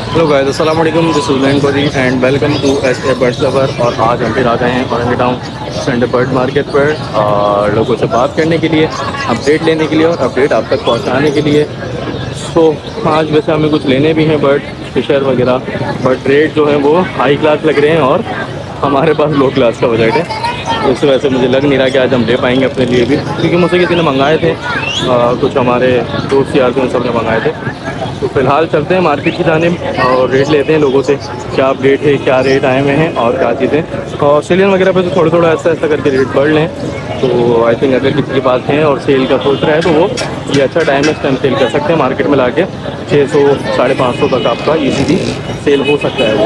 Hello guys, अस्सलाम वालेकुम। This is Landbury and welcome to S A bird lover. और आज हम फिर आ गए हैं Orangi town Sunday bird market पर लोगों से बात करने के लिए, अपडेट लेने के लिए और अपडेट आप तक पहुंचाने के लिए। सो आज वैसे हमें कुछ लेने भी हैं बर्ड फिशर वगैरह, बट रेट जो है वो हाई क्लास लग रहे हैं और हमारे पास लो क्लास का बजट है। तो इस वजह से मुझे लग नहीं रहा कि आज हम ले पाएंगे अपने लिए भी, क्योंकि मुझसे किसी ने मंगाए थे, कुछ हमारे दोस्त यार थे, उन सब ने मंगाए थे। तो फिलहाल चलते हैं मार्केट की जानिब और रेट लेते हैं लोगों से, क्या अपडेट है, क्या रेट आए हुए हैं और क्या चीज़ें। ऑस्ट्रेलियन वगैरह पे तो थोड़ा थोड़ा ऐसा ऐसा करके रेट बढ़ लें। तो आई थिंक अगर किसी के पास हैं और सेल का सोच रहा है तो वो ये अच्छा टाइम है, इस टाइम सेल कर सकते हैं। मार्केट में लाके 600 550 तक आपका ईजीली सेल हो सकता है।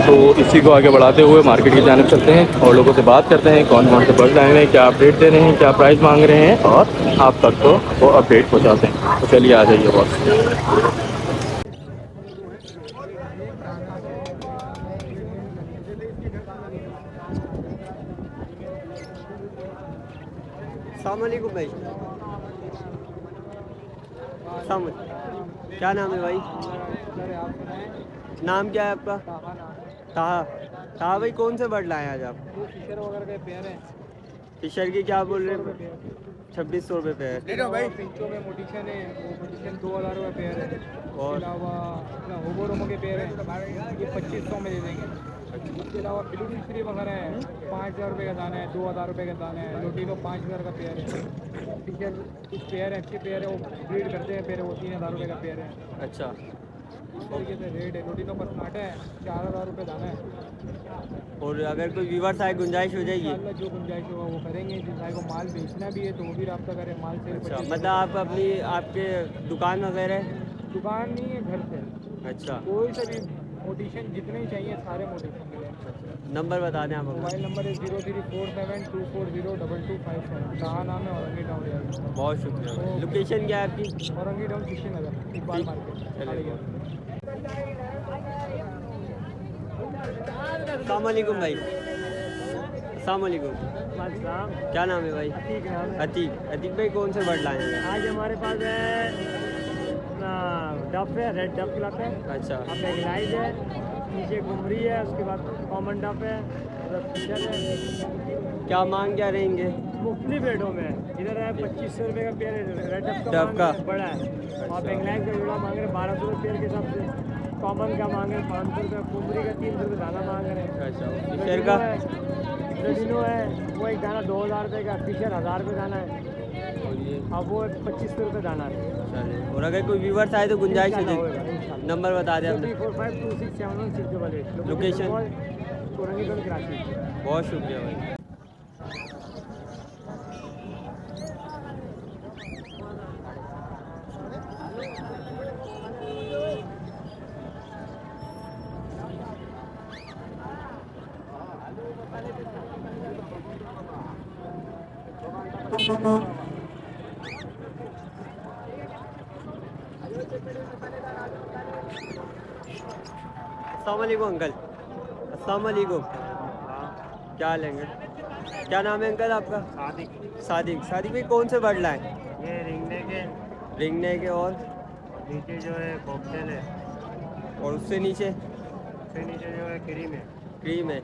तो इसी को आगे बढ़ाते हुए मार्केट की जानिब चलते हैं और लोगों से बात करते हैं कौन कौन से बर्ड आए हुए हैं, क्या अपडेट दे रहे हैं, क्या प्राइस मांग रहे हैं और आप तक तो वो अपडेट पहुँचाते हैं। तो चलिए आ जाइए बॉस। अस्सलाम वालेकुम भाई। क्या नाम है भाई? नाम क्या है आपका? ताहा। ताहा भाई, कौन से बर्ड लाए हैं आज आप? फिशर वगैरह के पेयर हैं। फिशर की क्या बोल रहे हैं? 2600 रुपये पे है। भाई पिंचो में मोटिशन है, वो मोटिशन 2000 रुपये पेयर है। इसके और अलावा अपना होबोरोमो के पेयर है, ये 2500 में दे देंगे। इसके अलावा ब्लू फिशरी वगैरह है, 5000 रुपये का दाना है, 2000 रुपये का दाना है। लोटिनो 5000 का पेयर है। फिशर कुछ पेयर है, अच्छे पेयर है, वो ब्रीड करते हैं पेयर, वो 3000 रुपये का पेयर है। अच्छा, इस तरीके से रेट है। लोटिनो पर स्मार्ट है, 4000 रुपये दाना है। और अगर कोई व्यूवर्स आए गुंजाइश हो जाएगी? इंशाल्लाह जो गुंजाइश होगा वो करेंगे। जिस भाई को माल बेचना भी है तो वो भी रब्ता करें, माल सेल अच्छा, परचेज। मतलब आप अपनी आपके दुकान वगैरह? दुकान नहीं है, घर से। अच्छा, कोई सा भी मोटिशन जितने ही चाहिए सारे मोटिशन मिले। नंबर बता दें आप अपना। मोबाइल नंबर है 0347240257। कहाँ नाम है औरंगी टाउन। बहुत शुक्रिया। लोकेशन क्या है आपकी? औरंगी टाउन कृषि नगर इकबाल मार्केट। चलिए। अस्सलाम वालेकुम भाई। अस्सलाम वालेकुम। क्या नाम है भाई? अतीक। अतीक भाई, कौन से बर्ड लाए हैं? आज हमारे पास है डफ है, रेड डफ क्लब है। अच्छा, अब एक लाइज है, नीचे घुमरी है, उसके बाद कॉमन डफ है, फिशर है। क्या मांग क्या रहेंगे? मुख्तलिफ रेटों में है। इधर है 2500 रुपये का पेयर है, रेड डफ डफ का? बड़ा है। और बेंगलाइज का जोड़ा मांग रहे हैं 1200 रुपये पेयर के हिसाब से। कॉमन का मांग रहे हैं 500 रुपये, कुमरी का 300 रुपये दाना मांग रहे हैं। अच्छा, फिशर का? रेडिनो है, वो एक दाना 2000 रुपये का, फिशर 1000 रुपये दाना है। और ये अब वो 2500 रुपये दाना है। चलिए। और अगर कोई व्यूवर्स आए तो गुंजाइश हो जाएगी? नंबर बता दें अपना। 452671 लोकेशन? औरंगी टाउन कराची। बहुत शुक्रिया भाई। अस्सलाम वालेकुम अंकल। अस्सलाम वालेकुम। क्या हाल है अंकल? क्या नाम है अंकल आपका? सादिक। सादिक भाई, कौन से बर्ड लाए? ये रिंगने के रिंगने के और नीचे जो है कॉकटेल है, और उससे नीचे फिर नीचे जो है क्रीम है। क्रीम है।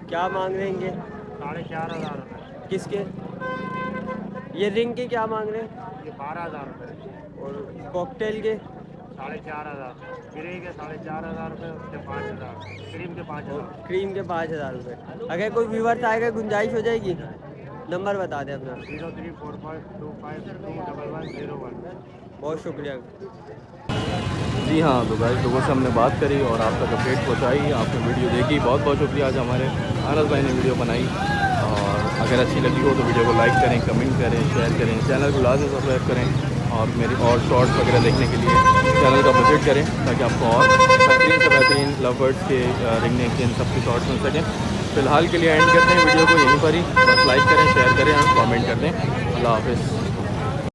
क्या मांग रहे हैं? 4500 रुपये। किसके? ये रिंग के क्या मांग रहे हैं? ये 12000 रुपये। और कॉकटेल के? 4500। ग्रे के 4500 रुपये, उसके 5000, क्रीम के 5000। क्रीम के 5000 रुपये। अगर कोई व्यूवर्स आएगा गुंजाइश हो जाएगी? नंबर बता दें अपना। 0345252101। बहुत शुक्रिया। जी हाँ, तो गाइस लोगों से हमने बात करी और आप तक अपडेट पहुँचाई, आपने वीडियो देखी, बहुत बहुत शुक्रिया। आज हमारे अनस भाई ने वीडियो बनाई और अगर अच्छी लगी हो तो वीडियो को लाइक करें, कमेंट करें, शेयर करें, चैनल को लाजमी सब्सक्राइब करें और मेरी और शॉर्ट्स वगैरह देखने के लिए चैनल का विजिट करें ताकि आपको और बेहतरीन से बेहतरीन लव बर्ड्स के रिंगने के इन सब की शॉर्ट्स मिल सकें। फ़िलहाल के लिए एंड करते हैं वीडियो को यहीं पर ही। बस लाइक करें, शेयर करें और कमेंट कर दें। अल्लाह हाफ़िज़।